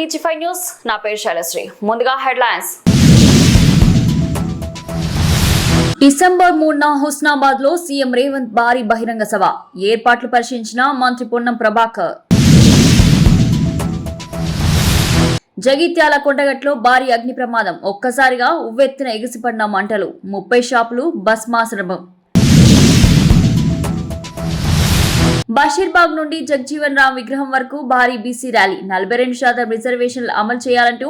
టీజీ5 news. నా పేరు శైలశ్రీ. ముందుగా హెడ్లైన్స్. డిసెంబర్ 3న హుస్నాబాద్ లో సీఎం రేవంత్ భారీ బహిరంగ సభ ఏర్పాట్లు పరిశీలించిన మంత్రి పొన్నం ప్రభాకర్. జగిత్యాల కొండగట్లో భారీ అగ్ని ప్రమాదం, ఒక్కసారిగా ఉవ్వెత్తున ఎగిసిపడిన మంటలు, 30 షాపులు భస్మాసురం. బషీర్బాగ్ నుండి జగ్జీవన్ రామ్ విగ్రహం వరకు భారీ బీసీ ర్యాలీ, 42% రిజర్వేషన్లు అమలు చేయాలంటూ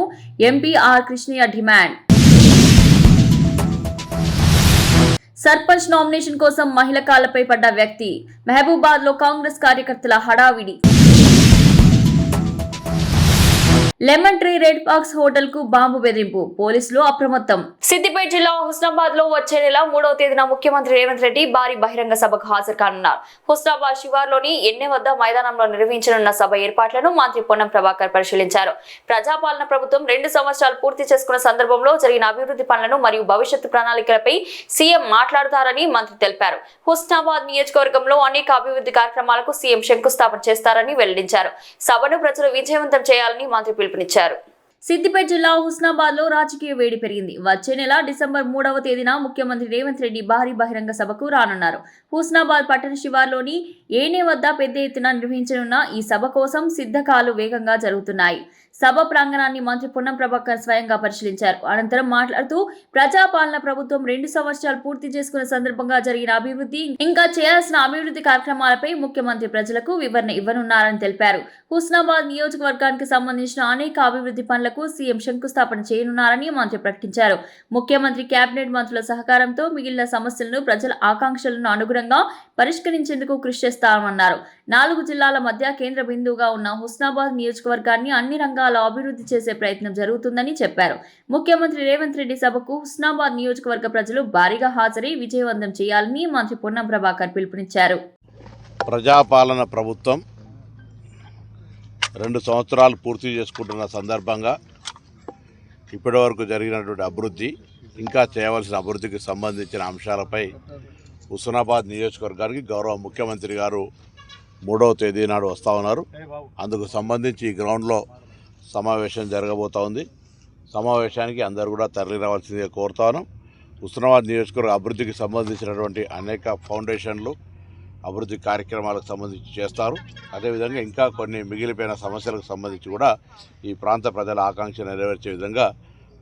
MP R Krishnaiah demand. Sarpanch nomination కోసం మహిళ కాళ్లపై పడ్డ వ్యక్తి, మహబూబాద్ లో కాంగ్రెస్ కార్యకర్తల హడావిడి. Lemon tree red box hotel కు బాంబు బెదిరింపు, పోలీసులు అప్రమత్తం. సిద్దిపేట జిల్లా హుస్నాబాద్ లో వచ్చే నెల 3వ తేదీన ముఖ్యమంత్రి రేవంత్ రెడ్డి భారీ బహిరంగ సభకు హాజరు కానున్నారు. హుస్నాబాద్ శివార్లోని ఎన్నె వద్ద మైదానంలో నిర్వహించనున్న సభ ఏర్పాట్లను మంత్రి పొన్నం ప్రభాకర్ పరిశీలించారు. ప్రజాపాలన ప్రభుత్వం 2 సంవత్సరాలు పూర్తి చేసుకున్న సందర్భంలో జరిగిన అభివృద్ధి పనులను మరియు భవిష్యత్తు ప్రణాళికలపై సీఎం మాట్లాడతారని మంత్రి తెలిపారు. హుస్నాబాద్ నియోజకవర్గంలో అనేక అభివృద్ధి కార్యక్రమాలకు సీఎం శంకుస్థాపన చేస్తారని వెల్లడించారు. సభను ప్రజలు విజయవంతం చేయాలని మంత్రి పిలుపునిచ్చారు. సిద్దిపేట జిల్లా హుస్నాబాద్ లో రాజకీయ వేడి పెరిగింది. వచ్చే నెల డిసెంబర్ 3వ తేదీన ముఖ్యమంత్రి రేవంత్ రెడ్డి భారీ బహిరంగ సభకు రానున్నారు. హుస్నాబాద్ పట్టణ శివార్లోని ఏనే వద్ద పెద్ద ఎత్తున నిర్వహించనున్న ఈ సభ కోసం సిద్ధకాలు వేగంగా జరుగుతున్నాయి. సభ ప్రాంగణాన్ని మంత్రి పొన్నం ప్రభాకర్ స్వయంగా పరిశీలించారు. అనంతరం మాట్లాడుతూ ప్రజాపాలన ప్రభుత్వం 2 సంవత్సరాలు పూర్తి చేసుకున్న సందర్భంగా జరిగిన అభివృద్ధి, ఇంకా చేయాల్సిన అభివృద్ధి కార్యక్రమాలపై ముఖ్యమంత్రి ప్రజలకు వివరణ ఇవ్వనున్నారని తెలిపారు. హుస్నాబాద్ నియోజకవర్గానికి సంబంధించిన అనేక అభివృద్ధి పనులకు సీఎం శంకుస్థాపన చేయనున్నారని మంత్రి ప్రకటించారు. ముఖ్యమంత్రి కేబినెట్ మంత్రుల సహకారంతో మిగిలిన సమస్యలను ప్రజల ఆకాంక్షలను అనుగుణంగా పరిష్కరించేందుకు కృషి చేస్తామన్నారు. 4 జిల్లాల మధ్య కేంద్ర బిందువుగా ఉన్న హుస్నాబాద్ నియోజకవర్గాన్ని అన్ని రంగాల్లో అభివృద్ధి చేసే ప్రయత్నం జరుగుతుందని చెప్పారు. ముఖ్యమంత్రి రేవంత్ రెడ్డి సభకు హుస్నాబాద్ నియోజకవర్గ ప్రజలు భారీగా హాజరై విజయవంతం చేయాలని మంత్రి పొన్నం ప్రభాకర్ పిలుపునిచ్చారు. ప్రజాపాలన ప్రభుత్వం 2 సంవత్సరాలు పూర్తి చేసుకుంటున్న సందర్భంగా ఇప్పటివరకు జరిగినటువంటి అభివృద్ధి, ఇంకా చేయవలసిన అభివృద్ధికి సంబంధించిన అంశాలపై హుస్నాబాద్ నియోజకవర్గానికి గౌరవ ముఖ్యమంత్రి గారు 3వ తేదీ నాడు వస్తూ ఉన్నారు. అందుకు సంబంధించి ఈ గ్రౌండ్లో సమావేశం జరగబోతూ ఉంది. సమావేశానికి అందరూ కూడా తరలి రావాల్సిందిగా కోరుతాను. హుస్నాబాద్ నియోజకవర్గ అభివృద్ధికి సంబంధించినటువంటి అనేక ఫౌండేషన్లు, అభివృద్ధి కార్యక్రమాలకు సంబంధించి చేస్తారు. అదేవిధంగా ఇంకా కొన్ని మిగిలిపోయిన సమస్యలకు సంబంధించి కూడా ఈ ప్రాంత ప్రజల ఆకాంక్ష నెరవేర్చే విధంగా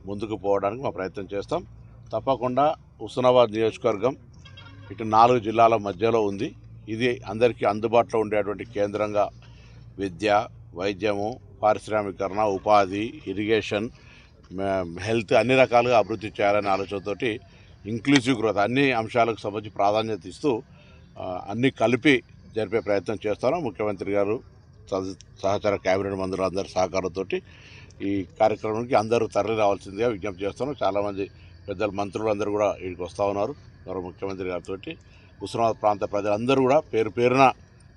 ముందుకు పోవడానికి మా ప్రయత్నం చేస్తాం. తప్పకుండా హుస్నాబాద్ నియోజకవర్గం ఇటు 4 జిల్లాల మధ్యలో ఉంది. ఇది అందరికీ అందుబాటులో ఉండేటువంటి కేంద్రంగా విద్య, వైద్యము, పారిశ్రామికరణ, ఉపాధి, ఇరిగేషన్, హెల్త్ అన్ని రకాలుగా అభివృద్ధి చేయాలనే ఆలోచనతోటి ఇంక్లూజివ్ గ్రోత్ అన్ని అంశాలకు సంబంధించి ప్రాధాన్యత ఇస్తూ అన్నీ కలిపి జరిపే ప్రయత్నం చేస్తాను. ముఖ్యమంత్రి గారు సహచర కేబినెట్ మంత్రులు అందరి సహకారంతో ఈ కార్యక్రమానికి అందరూ తరలి రావాల్సిందిగా విజ్ఞప్తి చేస్తాను. చాలామంది పెద్దల మంత్రులు అందరూ కూడా ఇక్కడికి వస్తూ ఉన్నారు. గౌరవ ముఖ్యమంత్రి గారితో హుస్నాబాద్ ప్రాంత ప్రజలందరూ కూడా పేరు పేరున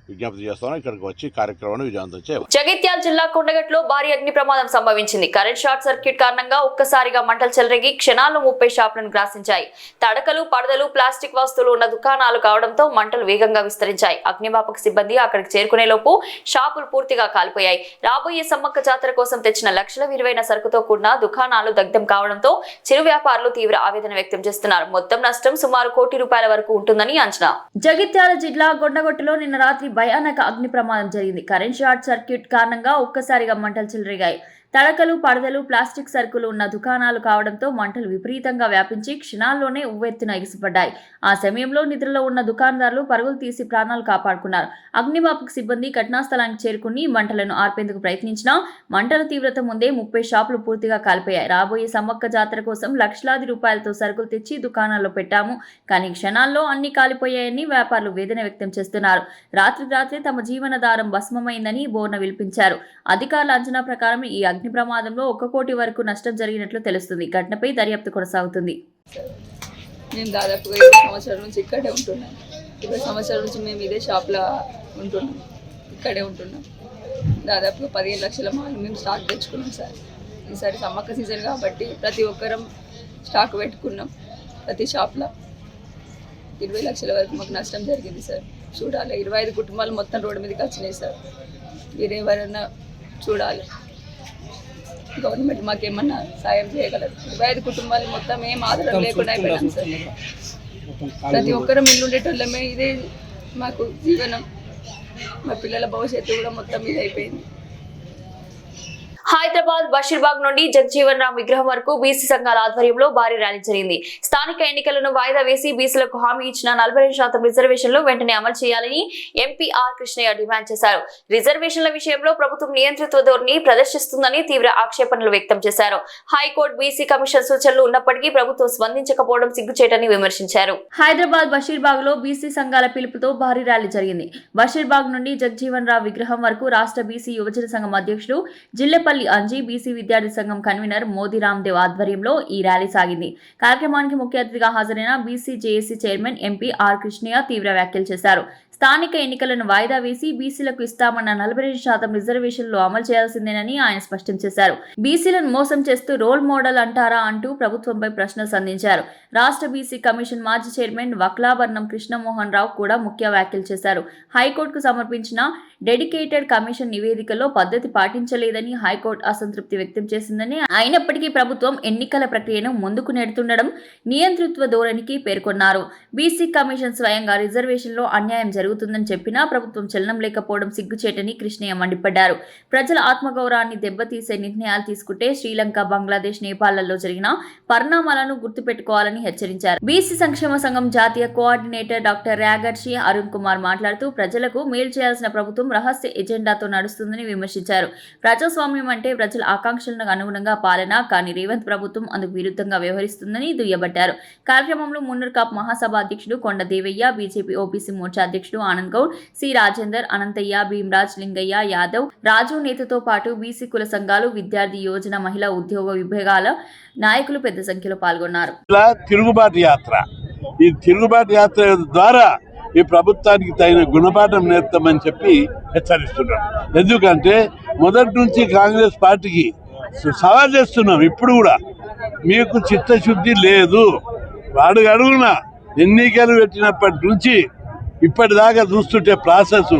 విజ్ఞప్తి చేస్తాను, ఇక్కడికి వచ్చి కార్యక్రమాన్ని విజయవంతం చేయాలి. జగిత్యాల జిల్లా కొండగట్లో భారీ అగ్ని ప్రమాదం సంభవించింది. కరెంట్ షార్ట్ సర్క్యూట్ కారణంగా ఒక్కసారిగా మంటలు చెలరేగి క్షణాల్లో 30 షాపులను గ్రాసించాయి. తడకలు, పడదలు, ప్లాస్టిక్ వస్తువులు ఉన్న దుకాణాలు కావడంతో మంటలు వేగంగా విస్తరించాయి. అగ్నిమాపక సిబ్బంది అక్కడికి చేరుకునే లోపు షాపులు పూర్తిగా కాలిపోయాయి. రాబోయే సమ్మక్క జాతర కోసం తెచ్చిన లక్షల విలువైన సరుకుతో కూడిన దుకాణాలు దగ్ధం కావడంతో చిరు వ్యాపారులు తీవ్ర ఆవేదన వ్యక్తం చేస్తున్నారు. మొత్తం నష్టం సుమారు ₹1 కోటి వరకు ఉంటుందని అంచనా. జగిత్యాల జిల్లా కొండగొట్టులో నిన్న రాత్రి భయానక అగ్ని ప్రమాదం జరిగింది. కరెంట్ షార్ట్ సర్క్యూట్ కారణంగా ఒక్కసారిగా మంటలు చెలరేగాయి. తడకలు, పడదలు, ప్లాస్టిక్ సరుకులు ఉన్న దుకాణాలు కావడంతో మంటలు విపరీతంగా వ్యాపించి క్షణాల్లోనే ఉవ్వెత్తున ఎగిసిపడ్డాయి. ఆ సమయంలో నిద్రలో ఉన్న దుకాణదారులు పరుగులు తీసి ప్రాణాలు కాపాడుకున్నారు. అగ్నిమాపక సిబ్బంది ఘటనా స్థలానికి చేరుకుని మంటలను ఆర్పేందుకు ప్రయత్నించినా మంటల తీవ్రత ముందే 30 షాపులు పూర్తిగా కాలిపోయాయి. రాబోయే సమ్మక్క జాతర కోసం లక్షలాది రూపాయలతో సరుకులు తెచ్చి దుకాణాల్లో పెట్టాము, కానీ క్షణాల్లో అన్ని కాలిపోయాయని వ్యాపారులు వేదన వ్యక్తం చేస్తున్నారు. రాత్రి తమ జీవనాధారం భస్మమైందని బోర్న విలిపించారు. అధికారుల అంచనా ప్రకారం ఈ అగ్ని ప్రమాదంలో ₹1 కోటి వరకు నష్టం జరిగినట్లు తెలుస్తుంది. ఘటనపై దర్యాప్తు కొనసాగుతుంది. నేను దాదాపు 20 సంవత్సరాల నుంచి ఇక్కడే ఉంటున్నాను. 20 సంవత్సరాల నుంచి మేము ఇదే షాప్లో ఉంటున్నాం, ఇక్కడే ఉంటున్నాం. దాదాపు 15 లక్షల మాల్ మేము స్టాక్ తెచ్చుకున్నాం సార్. ఈసారి సమ్మక్క సీజన్ కాబట్టి ప్రతి ఒక్కరం స్టాక్ పెట్టుకున్నాం. ప్రతి షాప్లో 20 లక్షల వరకు మాకు నష్టం జరిగింది సార్. చూడాలి, 25 కుటుంబాలు మొత్తం రోడ్డు మీదకి వచ్చినాయి సార్. మీరెవరైనా చూడాలి. గవర్నమెంట్ మాకేమన్నా సాయం చేయగలరు. 25 కుటుంబాలు మొత్తం ఏం ఆధారం లేకుండా అయిపోయినాం సార్. ప్రతి ఒక్కరం ఇల్లు ఉండేటోళ్ళమే. ఇదే మాకు జీవనం. మా పిల్లల భవిష్యత్తు కూడా మొత్తం ఇది అయిపోయింది. హైదరాబాద్ బషీర్బాగ్ నుండి జగజీవన్ రామ్ విగ్రహం వరకు బీసీ సంఘాల ఆధ్వర్యంలో భారీ ర్యాలీ జరిగింది. స్థానిక ఎన్నికలను వాయిదా వేసి బీసీలకు హామీ ఇచ్చిన 42% రిజర్వేషన్లు వెంటనే అమలు చేయాలని ఎంపీ ఆర్ కృష్ణయ్య డిమాండ్ చేశారు. రిజర్వేషన్ల విషయంలో ప్రభుత్వం నియంతృత్వ ధోరణి ప్రదర్శిస్తుందని తీవ్ర ఆక్షేపణలు వ్యక్తం చేశారు. హైకోర్టు బీసీ కమిషన్ సూచనలు ఉన్నప్పటికీ ప్రభుత్వం స్పందించకపోవడం సిగ్గుచేటని విమర్శించారు. హైదరాబాద్ బషీర్బాగ్ లో బీసీ సంఘాల పిలుపుతో భారీ ర్యాలీ జరిగింది. బషీర్బాగ్ నుండి జగజీవన్ రామ్ విగ్రహం వరకు రాష్ట్ర బీసీ యువజన సంఘం అధ్యక్షుడు జిల్లెపల్లి అంజీ, బీసీ విద్యార్థి సంఘం కన్వీనర్ మోదీ రామ్దేవ్ ఆధ్వర్యంలో ఈ ర్యాలీ సాగింది. కార్యక్రమానికి ముఖ్య అతిథిగా హాజరైన BC JAC chairman MP R Krishnaiah తీవ్ర వ్యాఖ్యలు చేశారు. స్థానిక ఎన్నికలను వాయిదా వేసి బీసీలకు ఇస్తామన్న 42% రిజర్వేషన్లు అమలు చేయాల్సిందేనని ఆయన స్పష్టం చేశారు. బీసీలను మోసం చేస్తూ రోల్ మోడల్ అంటారా అంటూ ప్రభుత్వంపై ప్రశ్నలు సంధించారు. రాష్ట్ర బీసీ కమిషన్ మాజీ చైర్మన్ వక్లాభరణం కృష్ణమోహన్ రావు కూడా ముఖ్య వ్యాఖ్యలు చేశారు. హైకోర్టుకు సమర్పించిన డెడికేటెడ్ కమిషన్ నివేదికలో పద్ధతి పాటించలేదని హైకోర్టు అసంతృప్తి వ్యక్తం చేసిందని, అయినప్పటికీ ప్రభుత్వం ఎన్నికల ప్రక్రియను ముందుకు నెడుతుండడం నియంతృత్వ ధోరణికి పేర్కొన్నారు. బీసీ కమిషన్ స్వయంగా రిజర్వేషన్లో అన్యాయం జరుగుతుందని చెప్పినా ప్రభుత్వం చలనం లేకపోవడం సిగ్గుచేటని కృష్ణయ్య మండిపడ్డారు. ప్రజల ఆత్మగౌరవాన్ని దెబ్బతీసే నిర్ణయాలు తీసుకుంటే శ్రీలంక, బంగ్లాదేశ్, నేపాల్లో జరిగిన పరిణామాలను గుర్తుపెట్టుకోవాలని హెచ్చరించారు. బీసీ సంక్షేమ సంఘం జాతీయ కోఆర్డినేటర్ డాక్టర్ ర్యాగర్షి అరుణ్ కుమార్ మాట్లాడుతూ ప్రజలకు మేలు చేయాల్సిన ప్రభుత్వం రహస్య ఎజెండాతో నడుస్తుందని విమర్శించారు. ప్రజాస్వామ్యం అంటే ప్రజల ఆకాంక్షలకు అనుగుణంగా పాలన, కానీ రేవంత్ ప్రభుత్వం అందుకు విరుద్ధంగా వ్యవహరిస్తుందని దుయ్యబట్టారు. కార్యక్రమంలో మున్నూర్ కాప్ మహాసభ అధ్యక్షుడు కొండ దేవయ్య, బీజేపీ ఓబీసీ మోర్చా అధ్యక్షుడు ఆనంద్ గౌడ్, సి రాజేందర్, అనంతయ్య, భీమరాజ్, లింగయ్య యాదవ్, రాజు నేతతో పాటు బీసీ కుల సంఘాలు, విద్యార్థి యోజన, మహిళా ఉద్యోగ విభాగాల నాయకులు పెద్ద సంఖ్యలో పాల్గొన్నారు. తిరుగుబాటు యాత్ర, ఈ తిరుగుబాటు యాత్ర ద్వారా ఈ ప్రభుత్వానికి తగిన గుణపాఠం నేర్తామని చెప్పి హెచ్చరిస్తున్నాం. ఎందుకంటే మొదటి నుంచి కాంగ్రెస్ పార్టీకి సవాల్ చేస్తున్నాం. ఇప్పుడు కూడా మీకు చిత్తశుద్ధి లేదు. అడుగున ఎన్నికలు పెట్టినప్పటి నుంచి ఇప్పటిదాకా చూస్తుంటే ప్రాసెస్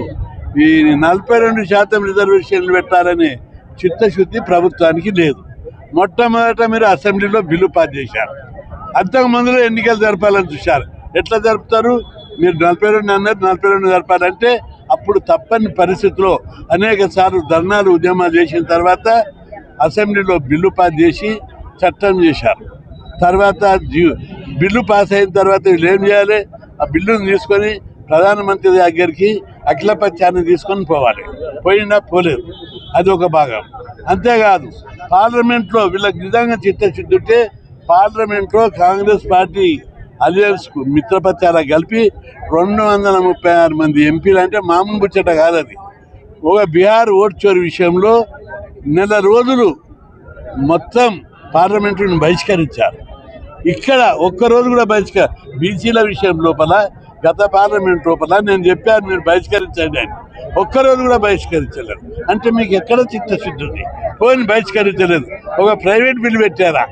ఈ 42% రిజర్వేషన్లు పెట్టాలనే చిత్తశుద్ధి ప్రభుత్వానికి లేదు. మొట్టమొదట మీరు అసెంబ్లీలో బిల్లు పాస్ చేశారు. అంతకు ముందులో ఎన్నికలు జరపాలని చూశారు. ఎట్లా జరుపుతారు? మీరు 42 అన్నారు, 42 జరపాలంటే అప్పుడు తప్పని పరిస్థితిలో అనేక సార్లు ధర్నాలు, ఉద్యమాలు చేసిన తర్వాత అసెంబ్లీలో బిల్లు పాస్ చేసి చట్టం చేశారు. తర్వాత బిల్లు పాస్ అయిన తర్వాత వీళ్ళు ఏం చేయాలి? ఆ బిల్లును తీసుకొని ప్రధానమంత్రి దగ్గరికి అఖిలపక్షాన్ని తీసుకొని పోవాలి. పోయినా పోలేదు, అది ఒక భాగం. అంతేకాదు పార్లమెంట్లో వీళ్ళకి నిజంగా చిత్తశుద్ధి ఉంటే పార్లమెంట్లో కాంగ్రెస్ పార్టీ అలయన్స్కు మిత్రపక్షాలకు కలిపి 236 మంది ఎంపీలు అంటే మామూలు ముచ్చట కాదు. అది ఒక బీహార్ ఓటు చోరీ విషయంలో నెల రోజులు మొత్తం పార్లమెంటును బహిష్కరించారు. ఇక్కడ ఒక్కరోజు కూడా బీసీల విషయం లోపల గత పార్లమెంట్ లోపల నేను చెప్పాను మీరు బహిష్కరించండి అని. ఒక్కరోజు కూడా బహిష్కరించలేదు. అంటే మీకు ఎక్కడ చిత్తశుద్ధి ఉంది? పోని బహిష్కరించలేదు. ఒక ప్రైవేట్ బిల్లు పెట్టారా?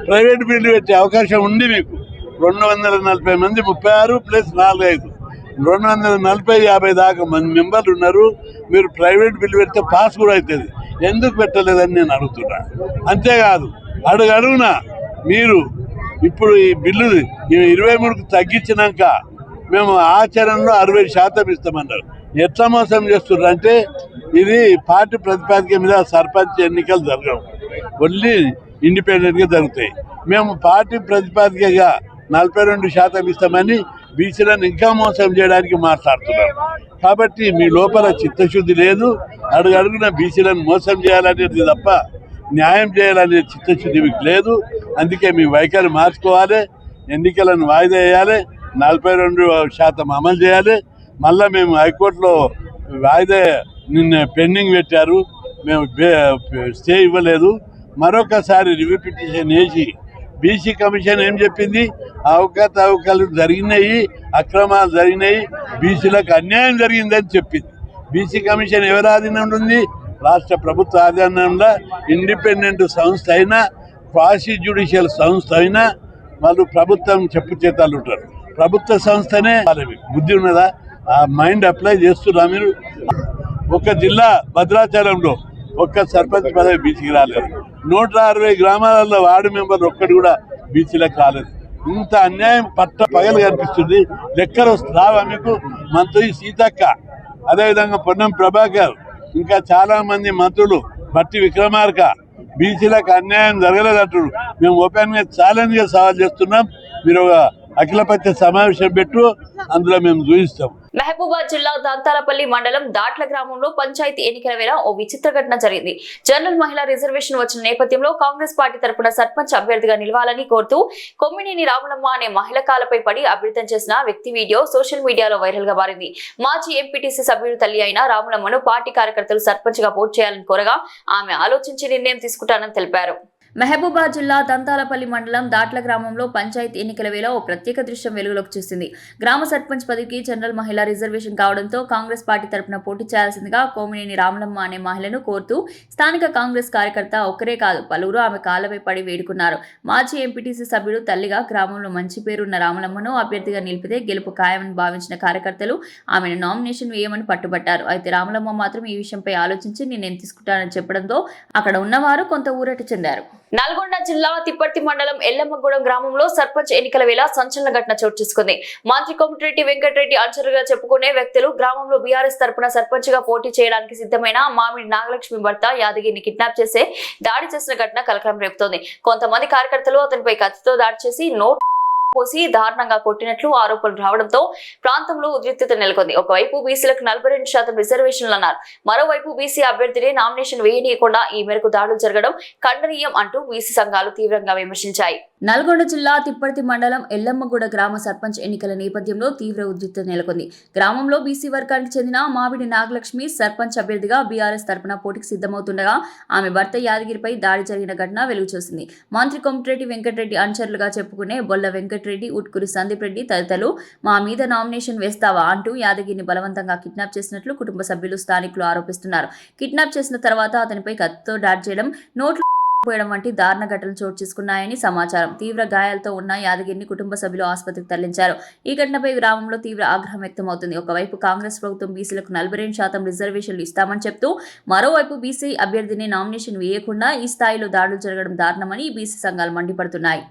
ప్రైవేట్ బిల్లు పెట్టే అవకాశం ఉంది మీకు. 240 మంది, 36 ప్లస్ 45 240-50 దాకా మంది మెంబర్లు ఉన్నారు. మీరు ప్రైవేట్ బిల్లు పెడితే పాస్ కూడా అవుతుంది. ఎందుకు పెట్టలేదని నేను అడుగుతున్నా. అంతేకాదు అడుగున మీరు ఇప్పుడు ఈ బిల్లు 23కు తగ్గించినాక మేము ఆచరణలో 60% ఇస్తామన్నారు. ఎట్లా మోసం చేస్తున్నారు అంటే ఇది పార్టీ ప్రతిపాదిక మీద సర్పంచ్ ఎన్నికలు జరగవు, ఓన్లీ ఇండిపెండెంట్గా జరుగుతాయి. మేము పార్టీ ప్రతిపాదికగా 42% ఇస్తామని బీసీలను ఇంకా మోసం చేయడానికి మాట్లాడుతున్నాం. కాబట్టి మీ లోపల చిత్తశుద్ధి లేదు. అడుగున బీసీలను మోసం చేయాలనేది తప్ప న్యాయం చేయాలనే చిత్తశుద్ధి మీకు లేదు. అందుకే మీ వైఖరి మార్చుకోవాలి. ఎన్నికలను వాయిదా వేయాలి, 42% అమలు చేయాలి. మళ్ళీ మేము హైకోర్టులో వాయిదా నిన్న పెండింగ్ పెట్టారు, మేము స్టే ఇవ్వలేదు. మరొకసారి రివ్యూ పిటిషన్ వేసి బీసీ కమిషన్ ఏం చెప్పింది? అవకతవకలు జరిగినాయి, అక్రమాలు జరిగినాయి, బీసీలకు అన్యాయం జరిగిందని చెప్పింది. బీసీ కమిషన్ ఎవరి ఆధీనంలో ఉంది? రాష్ట్ర ప్రభుత్వ ఆధీనంలో. ఇండిపెండెంట్ సంస్థ అయినా, క్వాసీ జ్యుడిషియల్ సంస్థ అయినా వాళ్ళు ప్రభుత్వం చెప్పు చేతాలు ఉంటారు. ప్రభుత్వ సంస్థనే బుద్ధి ఉన్నదా? ఆ మైండ్ అప్లై చేస్తున్నా మీరు? ఒక జిల్లా భద్రాచలంలో ఒక్క సర్పంచ్ పదవి బీసీకి రాలేదు. 160 గ్రామాలలో వార్డు మెంబర్ ఒక్కడు కూడా బీసీలకు రాలేదు. ఇంత అన్యాయం పట్ట పగలు కనిపిస్తుంది. లెక్కలు రావా మీకు? మంత్రి సీతక్క, అదేవిధంగా పొన్నం ప్రభాకర్, ఇంకా చాలా మంది మంత్రులు, బట్టి విక్రమార్క బీసీలకు అన్యాయం జరగలేదంటారు. మేము ఓపెన్ గా ఛాలెంజ్ గా సవాల్ చేస్తున్నాం. మీరు ఒక అఖిలపక్ష సమావేశం పెట్టు, అందులో మేము చూపిస్తాం. మహబూబాద్ జిల్లా దంతాలపల్లి మండలం దాట్ల గ్రామంలో పంచాయతీ ఎన్నికల వేళ ఓ విచిత్ర ఘటన జరిగింది. జనరల్ మహిళా రిజర్వేషన్ వచ్చిన నేపథ్యంలో కాంగ్రెస్ పార్టీ తరపున సర్పంచ్ అభ్యర్థిగా నిలవాలని కోరుతూ కొమ్మినేని రామలమ్మ అనే మహిళ కాలపై పడి అభివృద్ధం చేసిన వ్యక్తి వీడియో సోషల్ మీడియాలో వైరల్ గా మారింది. మాజీ ఎంపీటీసీ సభ్యుడు తల్లి అయిన రామలమ్మను పార్టీ కార్యకర్తలు సర్పంచ్ గా పోటీ చేయాలని కోరగా ఆమె ఆలోచించి నిర్ణయం తీసుకుంటానని తెలిపారు. మహబూబాద్ జిల్లా దంతాలపల్లి మండలం దాట్ల గ్రామంలో పంచాయతీ ఎన్నికల వేళ ఓ ప్రత్యేక దృశ్యం వెలుగులోకి చూసింది. గ్రామ సర్పంచ్ పదవికి జనరల్ మహిళా రిజర్వేషన్ కావడంతో కాంగ్రెస్ పార్టీ తరపున పోటీ చేయాల్సిందిగా కోమినేని రామలమ్మ అనే మహిళను కోరుతూ స్థానిక కాంగ్రెస్ కార్యకర్త ఒక్కరే కాదు పలువురు ఆమె కాళ్లపై పడి వేడుకున్నారు. మాజీ ఎంపీటీసీ సభ్యుడు తల్లిగా గ్రామంలో మంచి పేరున్న రామలమ్మను అభ్యర్థిగా నిలిపితే గెలుపు ఖాయమని భావించిన కార్యకర్తలు ఆమెను నామినేషన్ వేయమని పట్టుబట్టారు. అయితే రామలమ్మ మాత్రం ఈ విషయంపై ఆలోచించి నేనేం తీసుకుంటానని చెప్పడంతో అక్కడ ఉన్నవారు కొంత ఊరట చెందారు. నల్గొండ జిల్లా తిప్పర్తి మండలం ఎల్లమ్మగూడెం గ్రామంలో సర్పంచ్ ఎన్నికల వేళ సంచలన ఘటన చోటు చేసుకుంది. మంత్రి కోమటిరెడ్డి వెంకటరెడ్డి అనుచరులుగా చెప్పుకునే వ్యక్తులు గ్రామంలో బీఆర్ఎస్ తరపున సర్పంచ్ గా పోటీ చేయడానికి సిద్ధమైన మామిడి నాగలక్ష్మి భర్త యాదగిరిని కిడ్నాప్ చేసి దాడి చేసిన ఘటన కలకలం రేపుతోంది. కొంతమంది కార్యకర్తలు అతనిపై కత్తితో దాడి చేసి నోట్ పోసి దారుణంగా కొట్టినట్లు ఆరోపణలు రావడంతో ప్రాంతంలో ఉద్రిక్తత నెలకొంది. ఒకవైపు బీసీలకు 42% రిజర్వేషన్లు అన్నారు. మరోవైపు బీసీ అభ్యర్థిని నామినేషన్ వేయనీయకుండా ఈ మేరకు దాడులు జరగడం ఖండనీయం అంటూ బీసీ సంఘాలు తీవ్రంగా విమర్శించాయి. నల్గొండ జిల్లా తిప్పర్తి మండలం ఎల్లమ్మగూడ గ్రామ సర్పంచ్ ఎన్నికల నేపథ్యంలో తీవ్ర ఉద్రిక్తత నెలకొంది. గ్రామంలో బీసీ వర్గానికి చెందిన మామిడి నాగలక్ష్మి సర్పంచ్ అభ్యర్థిగా బీఆర్ఎస్ తరపున పోటీకి సిద్ధమవుతుండగా ఆమె భర్త యాదగిరిపై దాడి జరిగిన ఘటన వెలుగు చూసింది. మంత్రి కోమటిరెడ్డి వెంకటరెడ్డి అనుచరులుగా చెప్పుకునే బొల్ల వెంకటరెడ్డి, ఉట్కూరి సందీప్ రెడ్డి తదితరులు మా మీద నామినేషన్ వేస్తావా అంటూ యాదగిరిని బలవంతంగా కిడ్నాప్ చేసినట్లు కుటుంబ సభ్యులు, స్థానికులు ఆరోపిస్తున్నారు. కిడ్నాప్ చేసిన తర్వాత అతనిపై కత్తితో దాడి చేయడం, నోట్లు పోయడం వంటి దారుణ ఘటనలు చోటు చేసుకున్నాయని సమాచారం. తీవ్ర గాయాలతో ఉన్న యాదగిరిని కుటుంబ సభ్యులు ఆసుపత్రికి తరలించారు. ఈ ఘటనపై గ్రామంలో తీవ్ర ఆగ్రహం వ్యక్తమవుతుంది. ఒకవైపు కాంగ్రెస్ ప్రభుత్వం బీసీలకు 42% రిజర్వేషన్లు ఇస్తామని చెప్తూ మరోవైపు బీసీ అభ్యర్థిని నామినేషన్ వేయకుండా ఈ స్థాయిలో దాడులు జరగడం దారుణమని బీసీ సంఘాలు మండిపడుతున్నాయి.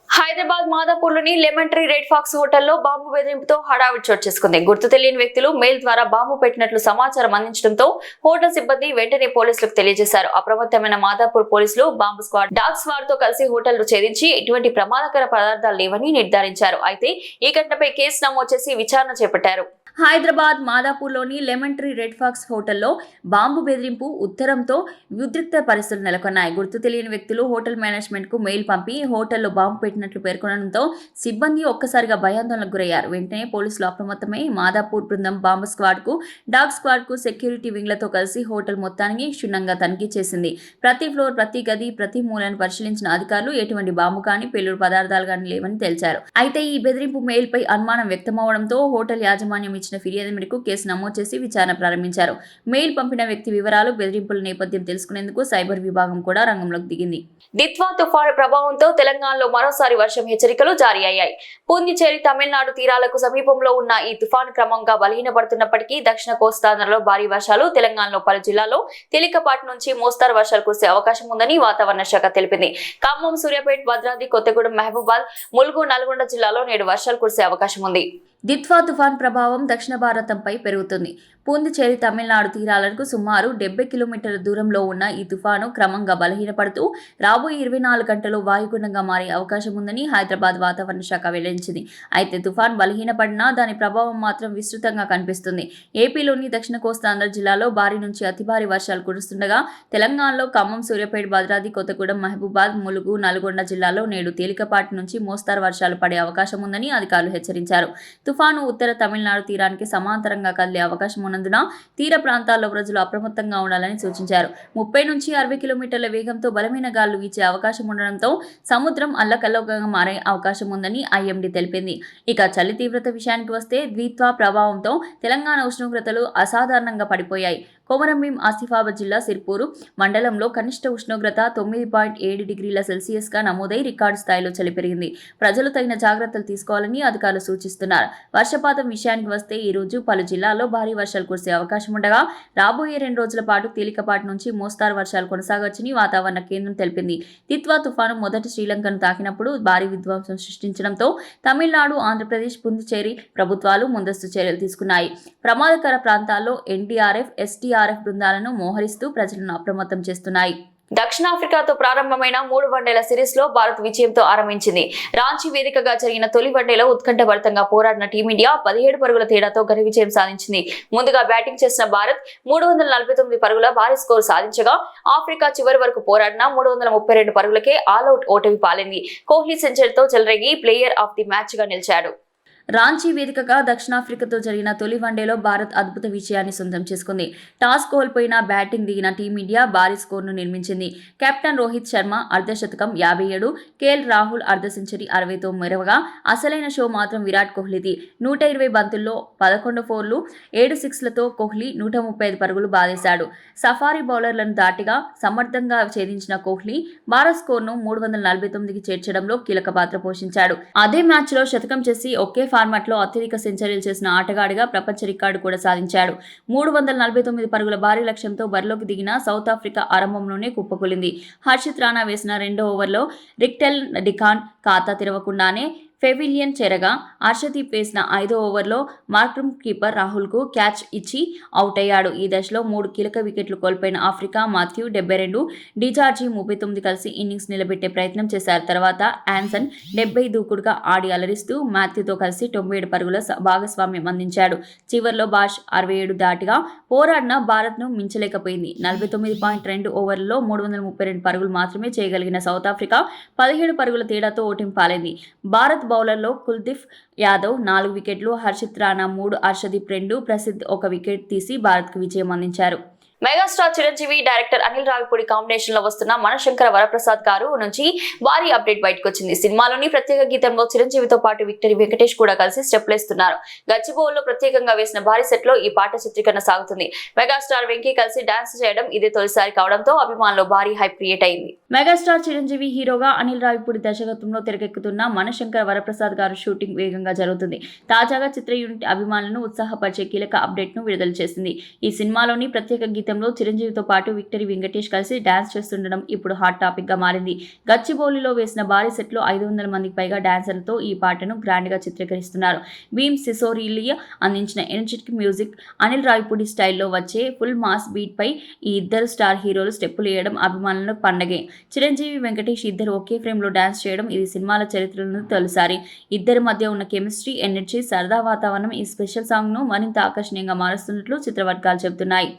హైదరాబాద్ మాదాపూర్లోని లెమన్ ట్రీ రెడ్ ఫాక్స్ హోటల్లో బాంబు బెదిరింపుతో హడావిడి చోటు చేసుకుంది. గుర్తు తెలియని వ్యక్తులు మెయిల్ ద్వారా బాంబు పెట్టినట్లు సమాచారం అందించడంతో హోటల్ సిబ్బంది వెంటనే పోలీసులకు తెలియజేశారు. అప్రమత్తమైన మాదాపూర్ పోలీసులు బాంబు స్క్వాడ్, డాగ్ స్క్వాడ్ తో కలిసి హోటల్ ఛేదించి ఎటువంటి ప్రమాదకర పదార్థాలు లేవని నిర్ధారించారు. అయితే ఈ ఘటనపై కేసు నమోదు చేసి విచారణ చేపట్టారు. హైదరాబాద్ మాదాపూర్లోని లెమన్ ట్రీ రెడ్ ఫాక్స్ హోటల్లో బాంబు బెదిరింపు ఉత్తరంతో ఉద్రిక్త పరిస్థితులు నెలకొన్నాయి. గుర్తు తెలియని వ్యక్తులు హోటల్ మేనేజ్మెంట్ కు మెయిల్ పంపి హోటల్లో బాంబు పెట్టినట్లు పేర్కొనడంతో సిబ్బంది ఒక్కసారిగా భయాందోళనకు గురయ్యారు. వెంటనే పోలీసులు అప్రమత్తమై మాదాపూర్ బృందం బాంబు స్క్వాడ్ కు, డాగ్ స్క్వాడ్ కు సెక్యూరిటీ వింగ్లతో కలిసి హోటల్ మొత్తానికి క్షుణ్ణంగా తనిఖీ చేసింది. ప్రతి ఫ్లోర్, ప్రతి గది, ప్రతి మూలను పరిశీలించిన అధికారులు ఎటువంటి బాంబు కానీ, పెళ్లి పదార్థాలు కానీ లేవని తేల్చారు. అయితే ఈ బెదిరింపు మెయిల్ పై అనుమానం వ్యక్తమవడంతో హోటల్ యాజమాన్యం ఇచ్చిన ఫిర్యాదు మేరకు కేసు నమోదు చేసి విచారణ ప్రారంభించారు. మెయిల్ పంపిన వ్యక్తి వివరాలు, బెదిరింపుల నేపథ్యం తెలుసుకునేందుకు సైబర్ విభాగం కూడా రంగంలోకి దిగింది. దిత్వా తుఫాను ప్రభావంతో తెలంగాణలో మరోసారి వర్షం హెచ్చరికలు జారీ అయ్యాయి. పుందుచేరి, తమిళనాడు తీరాలకు సమీపంలో ఉన్న ఈ తుఫాను క్రమంగా బలహీనపడుతున్నప్పటికీ దక్షిణ కోస్తాంధ్రలో భారీ వర్షాలు, తెలంగాణలో పలు జిల్లాల్లో తేలికపాటి నుంచి మోస్తారు వర్షాలు కురిసే అవకాశం ఉందని వాతావరణ శాఖ తెలిపింది. ఖమ్మం, సూర్యాపేట, భద్రాద్రి కొత్తగూడెం, మహబూబాద్, ములుగు, నల్గొండ జిల్లాలో నేడు వర్షాలు కురిసే అవకాశం ఉంది. దిత్వా తుఫాన్ ప్రభావం దక్షిణ భారతంపై పెరుగుతుంది. పుందుచేరి, తమిళనాడు తీరాలకు సుమారు 70 కిలోమీటర్ల దూరంలో ఉన్న ఈ తుఫాను క్రమంగా బలహీనపడుతూ రాబోయే 24 గంటలు వాయుగుండంగా మారే అవకాశం ఉందని హైదరాబాద్ వాతావరణ శాఖ వెల్లడించింది. అయితే తుఫాన్ బలహీనపడినా దాని ప్రభావం మాత్రం విస్తృతంగా కనిపిస్తుంది. ఏపీలోని దక్షిణ కోస్తాంధ్ర జిల్లాలో భారీ నుంచి అతి భారీ వర్షాలు కురుస్తుండగా తెలంగాణలో ఖమ్మం, సూర్యాపేట, భద్రాద్రి కొత్తగూడెం, మహబూబాద్, ములుగు, నల్గొండ జిల్లాలో నేడు తేలికపాటి నుంచి మోస్తారు వర్షాలు పడే అవకాశం ఉందని అధికారులు హెచ్చరించారు. తుఫాను ఉత్తర తమిళనాడు తీరానికి సమాంతరంగా కదిలే అవకాశం ఉన్నందున తీర ప్రాంతాల్లో ప్రజలు అప్రమత్తంగా ఉండాలని సూచించారు. 30 నుంచి 60 కిలోమీటర్ల వేగంతో బలమైన గాలులు వీచే అవకాశం ఉండడంతో సముద్రం అల్లకల్లోలంగా మారే అవకాశం ఉందని ఐఎండీ తెలిపింది. ఇక చలి తీవ్రత విషయానికి వస్తే ద్విత్వా ప్రభావంతో తెలంగాణ ఉష్ణోగ్రతలు అసాధారణంగా పడిపోయాయి. కొమరంభీం ఆసిఫాబాద్ జిల్లా సిర్పూరు మండలంలో కనిష్ట ఉష్ణోగ్రత 9.7 డిగ్రీల సెల్సియస్గా నమోదై రికార్డు స్థాయిలో చలి పెరిగింది. ప్రజలు తగిన జాగ్రత్తలు తీసుకోవాలని అధికారులు సూచిస్తున్నారు. వర్షపాతం విషయానికి వస్తే ఈ రోజు పలు జిల్లాల్లో భారీ వర్షాలు కురిసే అవకాశం ఉండగా రాబోయే 2 రోజుల పాటు తేలికపాటి నుంచి మోస్తారు వర్షాలు కొనసాగవచ్చని వాతావరణ కేంద్రం తెలిపింది. తిత్వా తుఫాను మొదట శ్రీలంకను తాకినప్పుడు భారీ విధ్వంసం సృష్టించడంతో తమిళనాడు, ఆంధ్రప్రదేశ్, పుదుచ్చేరి ప్రభుత్వాలు ముందస్తు చర్యలు తీసుకున్నాయి. ప్రమాదకర ప్రాంతాల్లో ఎన్డీఆర్ఎఫ్, ఎస్డీఆర్ఎఫ్ బృందాలను మోహరిస్తూ ప్రజలను అప్రమత్తం చేస్తున్నాయి. దక్షిణాఫ్రికాతో ప్రారంభమైన 3 వన్డేల సిరీస్ లో భారత్ విజయంతో ఆరంభించింది. రాంచీ వేదికగా జరిగిన తొలి వన్డేలో ఉత్కంఠభరితంగా పోరాడిన టీమిండియా 17 పరుగుల తేడాతో ఘన విజయం సాధించింది. ముందుగా బ్యాటింగ్ చేసిన భారత్ 349 పరుగుల భారీ స్కోరు సాధించగా ఆఫ్రికా చివరి వరకు పోరాడిన 332 పరుగులకే ఆల్అౌట్ ఓటమి పాలైంది. కోహ్లీ సెంచరీతో చెలరేగి ప్లేయర్ ఆఫ్ ది మ్యాచ్ గా నిలిచాడు. రాంచీ వేదికగా దక్షిణాఫ్రికాతో జరిగిన తొలి వన్డేలో భారత్ అద్భుత విజయాన్ని సొంతం చేసుకుంది. టాస్ కోల్పోయిన బ్యాటింగ్ దిగిన టీమిండియా భారీ స్కోర్ను నిర్మించింది. కెప్టెన్ రోహిత్ శర్మ అర్ధశతకం 57, కేఎల్ రాహుల్ అర్ధ సెంచరీ 60తో మెరవగా అసలైన షో మాత్రం విరాట్ కోహ్లీది. 120 బంతుల్లో 11 ఫోర్లు, 7 సిక్స్లతో కోహ్లీ 135 పరుగులు బాదేశాడు. సఫారీ బౌలర్లను దాటిగా సమర్థంగా ఛేదించిన కోహ్లీ భారత్ స్కోర్ను 349కి చేర్చడంలో కీలక పాత్ర పోషించాడు. అదే మ్యాచ్లో శతకం చేసి ఒకే ఫార్మాట్లో అత్యధిక సెంచరీలు చేసిన ఆటగాడిగా ప్రపంచ రికార్డు కూడా సాధించాడు. 349 పరుగుల భారీ లక్ష్యంతో బరిలోకి దిగిన సౌత్ ఆఫ్రికా ఆరంభంలోనే కుప్పకూలింది. హర్షిత్ రాణా వేసిన 2వ ఓవర్లో రిక్టెల్ డికాన్ ఖాతా తెరవకుండానే పెవిలియన్ చేరగా హర్షదీప్ వేసిన 5వ ఓవర్లో మార్క్రమ్ కీపర్ రాహుల్కు క్యాచ్ ఇచ్చి అవుట్ అయ్యాడు. ఈ దశలో 3 కీలక వికెట్లు కోల్పోయిన ఆఫ్రికా మాథ్యూ 72, డిజార్జీ 39 కలిసి ఇన్నింగ్స్ నిలబెట్టే ప్రయత్నం చేశారు. తర్వాత యాన్సన్ 70 దూకుడుగా ఆడి అలరిస్తూ మాథ్యూతో కలిసి 97 పరుగుల భాగస్వామ్యం అందించాడు. చివర్లో బాష్ 67 దాటిగా పోరాడిన భారత్ను మించలేకపోయింది. 49.2 ఓవర్లలో 332 పరుగులు మాత్రమే చేయగలిగిన సౌత్ ఆఫ్రికా 17 పరుగుల తేడాతో ఓటమి పాలైంది. భారత్ బౌలర్లో కుల్దీప్ యాదవ్ 4 వికెట్లు, హర్షిత్ రాణా 3, హర్షదీప్ 2, ప్రసిద్ధ్ 1 వికెట్ తీసి భారత్కు విజయం అందించారు. Megastar Chiranjeevi, director Anil Ravipudi combination లో వస్తున్న మనశంకర వరప్రసాద్ గారు నుంచి భారీ అప్డేట్ బయటకు వచ్చింది. సినిమాలోని ప్రత్యేక గీతంలో చిరంజీవితో పాటు విక్టరీ వెంకటేష్ కూడా కలిసి స్టెప్లేస్తున్నారు. గచ్చిబౌల్లో ప్రత్యేకంగా వేసిన భారీ సెట్ లో ఈ పాట చిత్రీకరణ సాగుతుంది. మెగాస్టార్ వెంకీ కలిసి డాన్స్ చేయడం ఇదే తొలిసారి కావడంతో అభిమానులు భారీ హైప్ క్రియేట్ అయింది. మెగాస్టార్ చిరంజీవి హీరోగా అనిల్ రావిపూడి దర్శకత్వంలో తెరకెక్కుతున్న మనశంకర వరప్రసాద్ గారు షూటింగ్ వేగంగా జరుగుతుంది. తాజాగా చిత్ర యూనిట్ అభిమానులను ఉత్సాహపరిచే కీలక అప్డేట్ ను విడుదల చేసింది. ఈ సినిమాలోని ప్రత్యేక గీతం చిరంజీవితో పాటు విక్టరీ వెంకటేష్ కలిసి డాన్స్ చేస్తుండడం ఇప్పుడు హాట్ టాపిక్ గా మారింది. గచ్చిబౌలిలో వేసిన భారీ సెట్ లో 500 మందికి పైగా డాన్సర్లతో ఈ పాటను గ్రాండ్ గా చిత్రీకరిస్తున్నారు. భీమ్ సిసోరియా అందించిన ఎనర్జెటిక్ మ్యూజిక్, అనిల్ రావిపూడి స్టైల్లో వచ్చే ఫుల్ మాస్ బీట్ పై ఈ ఇద్దరు స్టార్ హీరోలు స్టెప్పులు వేయడం అభిమానులకు పండగే. చిరంజీవి, వెంకటేష్ ఇద్దరు ఒకే ఫ్రేమ్ లో డాన్స్ చేయడం ఇది సినిమాల చరిత్రలో తొలిసారి. ఇద్దరి మధ్య ఉన్న కెమిస్ట్రీ, ఎనర్జీ, సరదా వాతావరణం ఈ స్పెషల్ సాంగ్ ను మరింత ఆకర్షణీయంగా మారుస్తున్నట్లు చిత్రవర్గాలు చెబుతున్నాయి.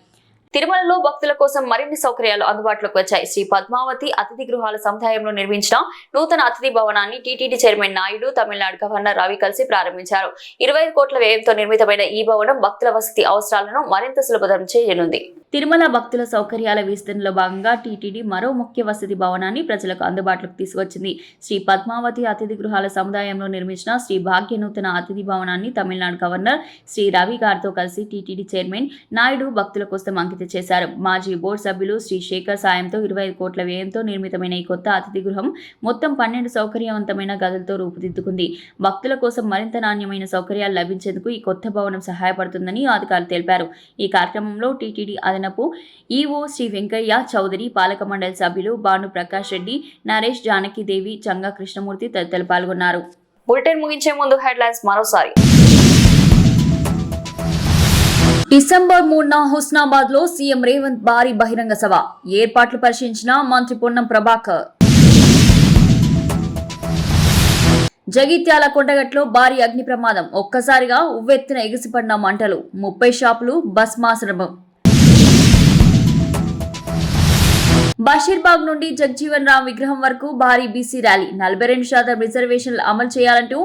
తిరుమలలో భక్తుల కోసం మరిన్ని సౌకర్యాలు అందుబాటులోకి వచ్చాయి. శ్రీ పద్మావతి అతిథి గృహాల సముదాయంలో నిర్మించిన నూతన అతిథి భవనాన్ని TTD chairman Naidu, Tamil Nadu governor Ravi కలిసి ప్రారంభించారు. 25 కోట్ల వ్యయంతో నిర్మితమైన ఈ భవనం భక్తుల వసతి అవసరాలను మరింత సులభతరం చేయనుంది. తిరుమల భక్తుల సౌకర్యాల విస్తరణలో భాగంగా టీటీడీ మరో ముఖ్య వసతి భవనాన్ని ప్రజలకు అందుబాటులోకి తీసుకొచ్చింది. శ్రీ పద్మావతి అతిథి గృహాల సముదాయంలో నిర్మించిన శ్రీ భాగ్య నూతన అతిథి భవనాన్ని తమిళనాడు గవర్నర్ శ్రీ రవి గారితో కలిసి టీటీడీ చైర్మన్ నాయుడు భక్తుల కోసం అంకితం చేశారు. మాజీ బోర్డు సభ్యులు శ్రీ శేఖర్ సాయంతో 25 కోట్ల వ్యయంతో నిర్మితమైన ఈ కొత్త అతిథి గృహం మొత్తం 12 సౌకర్యవంతమైన గదులతో రూపుదిద్దుకుంది. భక్తుల కోసం మరింత నాణ్యమైన సౌకర్యాలు లభించేందుకు ఈ కొత్త భవనం సహాయపడుతుందని అధికారులు తెలిపారు. ఈ కార్యక్రమంలో టీటీడీ అదనపు ఈవో శ్రీ వెంకయ్య చౌదరి, పాలక మండలి సభ్యులు భాను ప్రకాష్ రెడ్డి, నరేష్, జానకిదేవి, చంగా కృష్ణమూర్తి తదితరులు పాల్గొన్నారు. బులెటిన్ ముగించే ముందు హెడ్లైన్స్ మరోసారి. డిసెంబర్ 3న హుస్నాబాద్ లో సీఎం రేవంత్ భారీ బహిరంగ సభ, ఏర్పాట్లు పరిశీలించిన మంత్రి పొన్నం ప్రభాకర్. జగిత్యాల కొండగట్లో భారీ అగ్ని ప్రమాదం, ఒక్కసారిగా ఉవ్వెత్తున ఎగిసిపడిన మంటలు, 30 షాపులు భస్మాసురం. బషీర్బాగ్ నుండి జగ్జీవన్ రామ్ విగ్రహం వరకు భారీ బీసీ ర్యాలీ, 42% రిజర్వేషన్లు అమలు చేయాలంటూ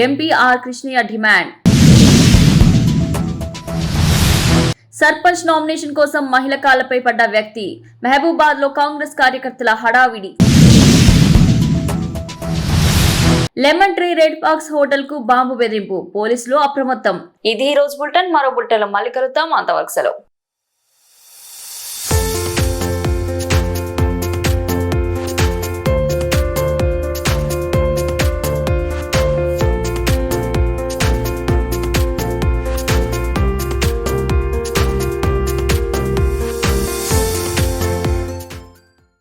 MP R Krishnaiah demand. Sarpanch nomination కోసం మహిళ కాళ్లపై పడ్డ వ్యక్తి, మహబూబాద్ లో కాంగ్రెస్ కార్యకర్తల హడావిడి. Lemon tree red Fox hotel కు బాంబు బెదిరింపు, పోలీసులు అప్రమత్తం. ఇది ఈ రోజు బులెటిన్. మరో బులెటిన్ లో మళ్ళీ కలుద్దాం. అంతవరకు సెలవు.